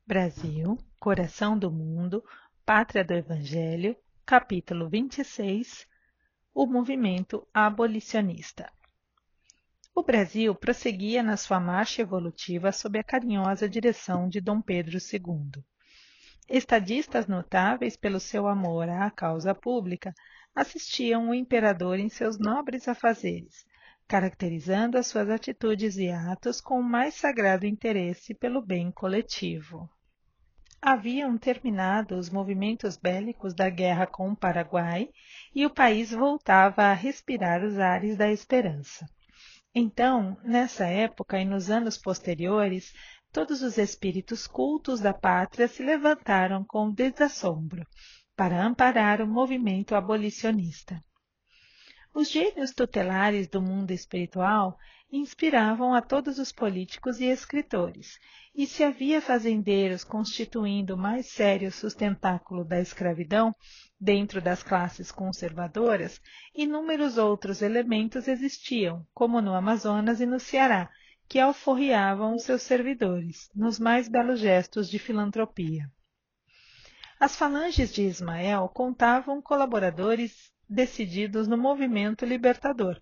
Brasil, Coração do Mundo, Pátria do Evangelho, capítulo 26, o movimento abolicionista. O Brasil prosseguia na sua marcha evolutiva sob a carinhosa direção de Dom Pedro II. Estadistas notáveis pelo seu amor à causa pública assistiam o imperador em seus nobres afazeres, caracterizando as suas atitudes e atos com o mais sagrado interesse pelo bem coletivo. Haviam terminado os movimentos bélicos da guerra com o Paraguai e o país voltava a respirar os ares da esperança. Então, nessa época e nos anos posteriores, todos os espíritos cultos da pátria se levantaram com desassombro para amparar o movimento abolicionista. Os gênios tutelares do mundo espiritual inspiravam a todos os políticos e escritores, e se havia fazendeiros constituindo o mais sério sustentáculo da escravidão dentro das classes conservadoras, inúmeros outros elementos existiam, como no Amazonas e no Ceará, que alforriavam os seus servidores, nos mais belos gestos de filantropia. As falanges de Ismael contavam colaboradores decididos no movimento libertador,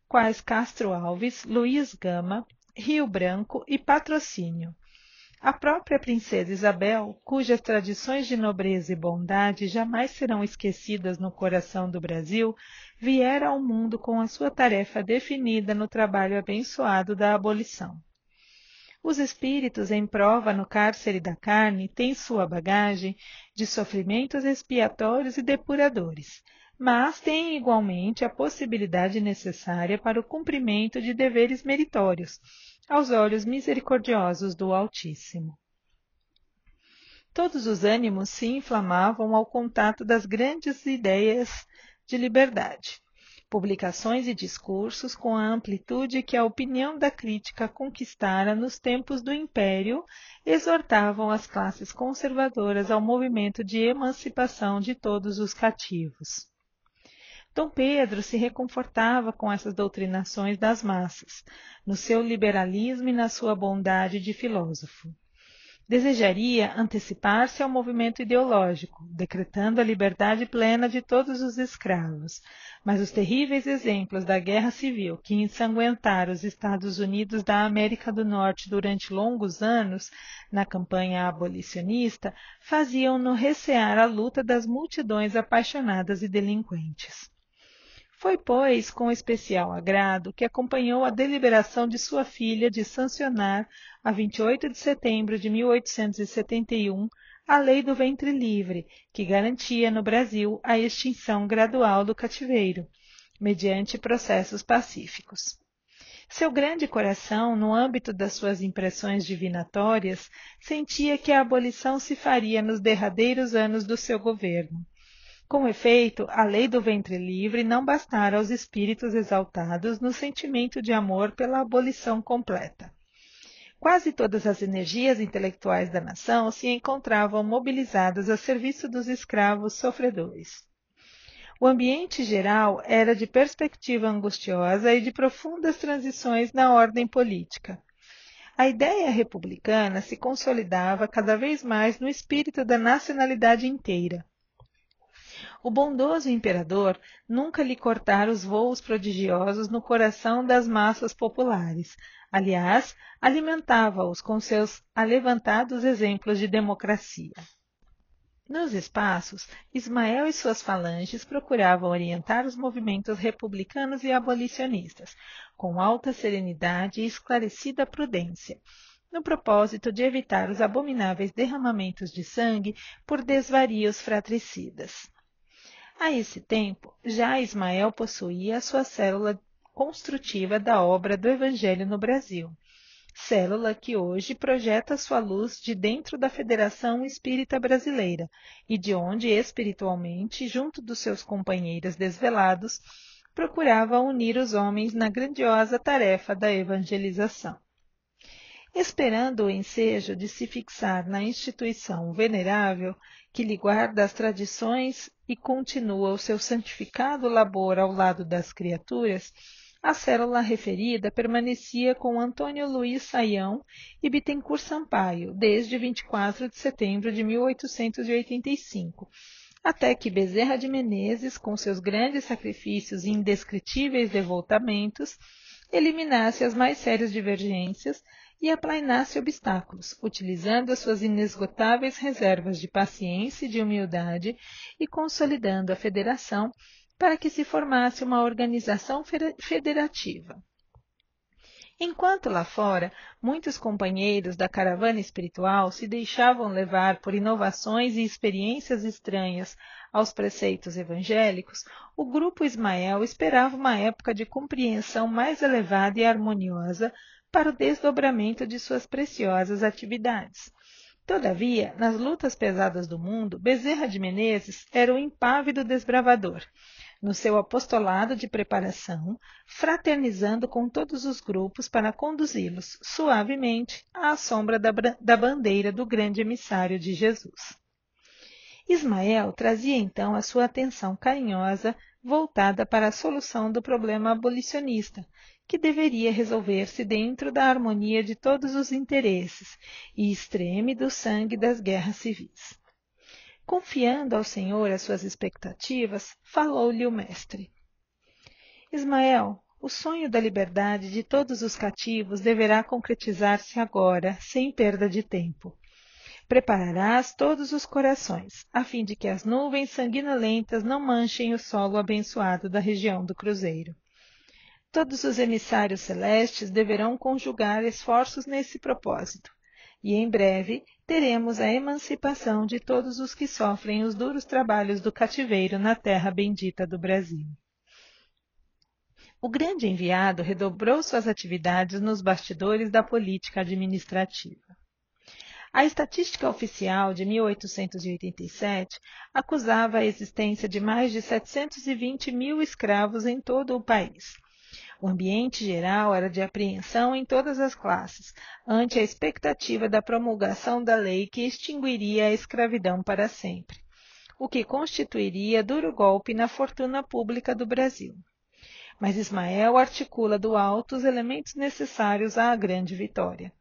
quais Castro Alves, Luiz Gama, Rio Branco e Patrocínio. A própria princesa Isabel, cujas tradições de nobreza e bondade jamais serão esquecidas no coração do Brasil, viera ao mundo com a sua tarefa definida no trabalho abençoado da abolição. Os espíritos em prova no cárcere da carne têm sua bagagem de sofrimentos expiatórios e depuradores, mas têm igualmente a possibilidade necessária para o cumprimento de deveres meritórios, aos olhos misericordiosos do Altíssimo. Todos os ânimos se inflamavam ao contato das grandes ideias de liberdade. Publicações e discursos com a amplitude que a opinião da crítica conquistara nos tempos do Império exortavam as classes conservadoras ao movimento de emancipação de todos os cativos. Dom Pedro se reconfortava com essas doutrinações das massas, no seu liberalismo e na sua bondade de filósofo. Desejaria antecipar-se ao movimento ideológico, decretando a liberdade plena de todos os escravos, mas os terríveis exemplos da guerra civil que ensanguentara os Estados Unidos da América do Norte durante longos anos, na campanha abolicionista, faziam-no recear a luta das multidões apaixonadas e delinquentes. Foi, pois, com especial agrado que acompanhou a deliberação de sua filha de sancionar, a 28 de setembro de 1871, a Lei do Ventre Livre, que garantia no Brasil a extinção gradual do cativeiro, mediante processos pacíficos. Seu grande coração, no âmbito das suas impressões divinatórias, sentia que a abolição se faria nos derradeiros anos do seu governo. Com efeito, a lei do ventre livre não bastara aos espíritos exaltados no sentimento de amor pela abolição completa. Quase todas as energias intelectuais da nação se encontravam mobilizadas a serviço dos escravos sofredores. O ambiente geral era de perspectiva angustiosa e de profundas transições na ordem política. A ideia republicana se consolidava cada vez mais no espírito da nacionalidade inteira. O bondoso imperador nunca lhe cortara os voos prodigiosos no coração das massas populares. Aliás, alimentava-os com seus alevantados exemplos de democracia. Nos espaços, Ismael e suas falanges procuravam orientar os movimentos republicanos e abolicionistas, com alta serenidade e esclarecida prudência, no propósito de evitar os abomináveis derramamentos de sangue por desvarios fratricidas. A esse tempo, já Ismael possuía a sua célula construtiva da obra do Evangelho no Brasil, célula que hoje projeta sua luz de dentro da Federação Espírita Brasileira e de onde, espiritualmente, junto dos seus companheiros desvelados, procurava unir os homens na grandiosa tarefa da evangelização. Esperando o ensejo de se fixar na instituição venerável que lhe guarda as tradições e continua o seu santificado labor ao lado das criaturas, a célula referida permanecia com Antônio Luiz Saião e Bittencourt Sampaio desde 24 de setembro de 1885, até que Bezerra de Menezes, com seus grandes sacrifícios e indescritíveis devoltamentos, eliminasse as mais sérias divergências e aplainasse obstáculos, utilizando as suas inesgotáveis reservas de paciência e de humildade e consolidando a federação para que se formasse uma organização federativa. Enquanto lá fora, muitos companheiros da caravana espiritual se deixavam levar por inovações e experiências estranhas aos preceitos evangélicos, o grupo Ismael esperava uma época de compreensão mais elevada e harmoniosa para o desdobramento de suas preciosas atividades. Todavia, nas lutas pesadas do mundo, Bezerra de Menezes era o impávido desbravador, no seu apostolado de preparação, fraternizando com todos os grupos para conduzi-los suavemente à sombra da bandeira do grande emissário de Jesus. Ismael trazia então a sua atenção carinhosa voltada para a solução do problema abolicionista, que deveria resolver-se dentro da harmonia de todos os interesses e extreme do sangue das guerras civis. Confiando ao Senhor as suas expectativas, falou-lhe o mestre. Ismael, o sonho da liberdade de todos os cativos deverá concretizar-se agora, sem perda de tempo. Prepararás todos os corações, a fim de que as nuvens sanguinolentas não manchem o solo abençoado da região do Cruzeiro. Todos os emissários celestes deverão conjugar esforços nesse propósito, e em breve teremos a emancipação de todos os que sofrem os duros trabalhos do cativeiro na terra bendita do Brasil. O grande enviado redobrou suas atividades nos bastidores da política administrativa. A estatística oficial de 1887 acusava a existência de mais de 720 mil escravos em todo o país. O ambiente geral era de apreensão em todas as classes, ante a expectativa da promulgação da lei que extinguiria a escravidão para sempre, o que constituiria duro golpe na fortuna pública do Brasil. Mas Ismael articula do alto os elementos necessários à grande vitória.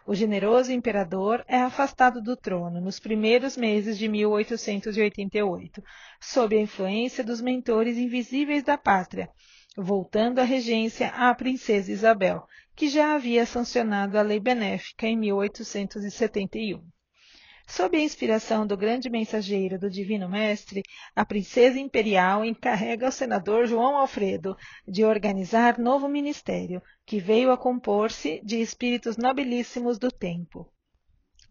O generoso imperador é afastado do trono nos primeiros meses de 1888, sob a influência dos mentores invisíveis da pátria, voltando a regência à princesa Isabel, que já havia sancionado a lei benéfica em 1871. Sob a inspiração do grande mensageiro do Divino Mestre, a princesa imperial encarrega ao senador João Alfredo de organizar novo ministério, que veio a compor-se de espíritos nobilíssimos do tempo.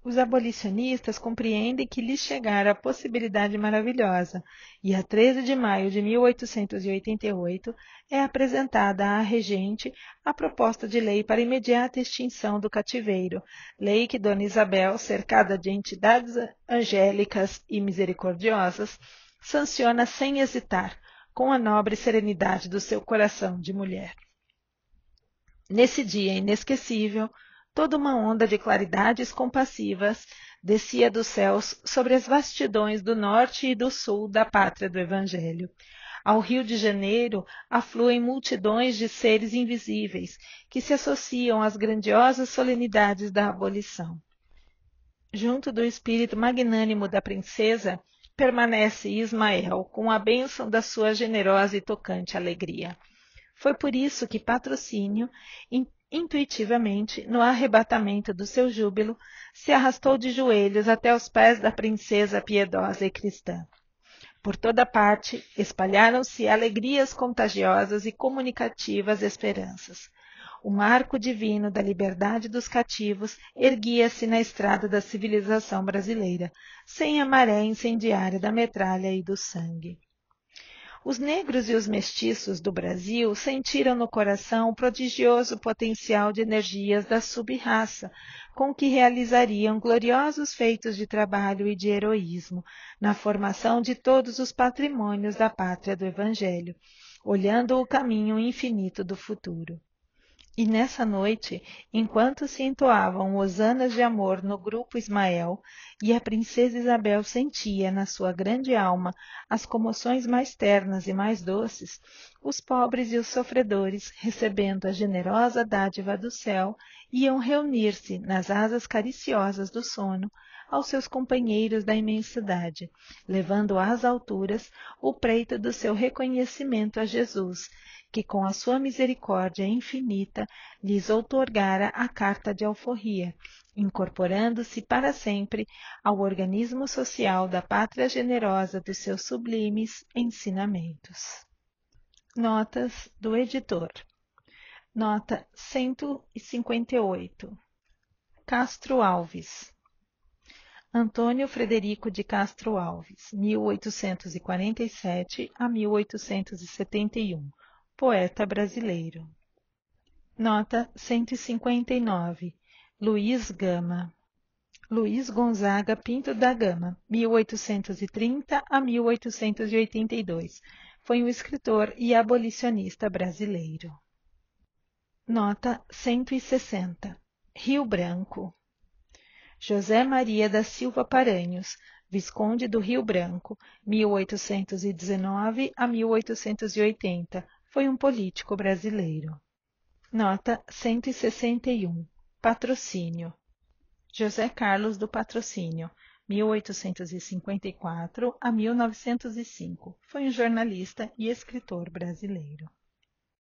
Os abolicionistas compreendem que lhes chegara a possibilidade maravilhosa, e a 13 de maio de 1888 é apresentada à regente a proposta de lei para imediata extinção do cativeiro, lei que Dona Isabel, cercada de entidades angélicas e misericordiosas, sanciona sem hesitar, com a nobre serenidade do seu coração de mulher. Nesse dia inesquecível, toda uma onda de claridades compassivas descia dos céus sobre as vastidões do norte e do sul da pátria do Evangelho. Ao Rio de Janeiro afluem multidões de seres invisíveis que se associam às grandiosas solenidades da abolição. Junto do espírito magnânimo da princesa, permanece Ismael com a bênção da sua generosa e tocante alegria. Foi por isso que Patrocínio, intuitivamente, no arrebatamento do seu júbilo, se arrastou de joelhos até os pés da princesa piedosa e cristã. Por toda parte, espalharam-se alegrias contagiosas e comunicativas esperanças. O marco divino da liberdade dos cativos erguia-se na estrada da civilização brasileira, sem a maré incendiária da metralha e do sangue. Os negros e os mestiços do Brasil sentiram no coração o prodigioso potencial de energias da sub-raça, com que realizariam gloriosos feitos de trabalho e de heroísmo, na formação de todos os patrimônios da pátria do Evangelho, olhando o caminho infinito do futuro. E nessa noite, enquanto se entoavam hosanas de amor no grupo Ismael, e a princesa Isabel sentia na sua grande alma as comoções mais ternas e mais doces, os pobres e os sofredores, recebendo a generosa dádiva do céu, iam reunir-se nas asas cariciosas do sono aos seus companheiros da imensidade, levando às alturas o preito do seu reconhecimento a Jesus, que com a sua misericórdia infinita lhes outorgara a carta de alforria, incorporando-se para sempre ao organismo social da pátria generosa dos seus sublimes ensinamentos. Notas do editor. Nota 158. Castro Alves. Antônio Frederico de Castro Alves, 1847 a 1871, poeta brasileiro. Nota 159. Luiz Gama. Luiz Gonzaga Pinto da Gama, 1830 a 1882. Foi um escritor e abolicionista brasileiro. Nota 160. Rio Branco. José Maria da Silva Paranhos, Visconde do Rio Branco, 1819 a 1880, foi um político brasileiro. Nota 161. Patrocínio. José Carlos do Patrocínio, 1854 a 1905, foi um jornalista e escritor brasileiro.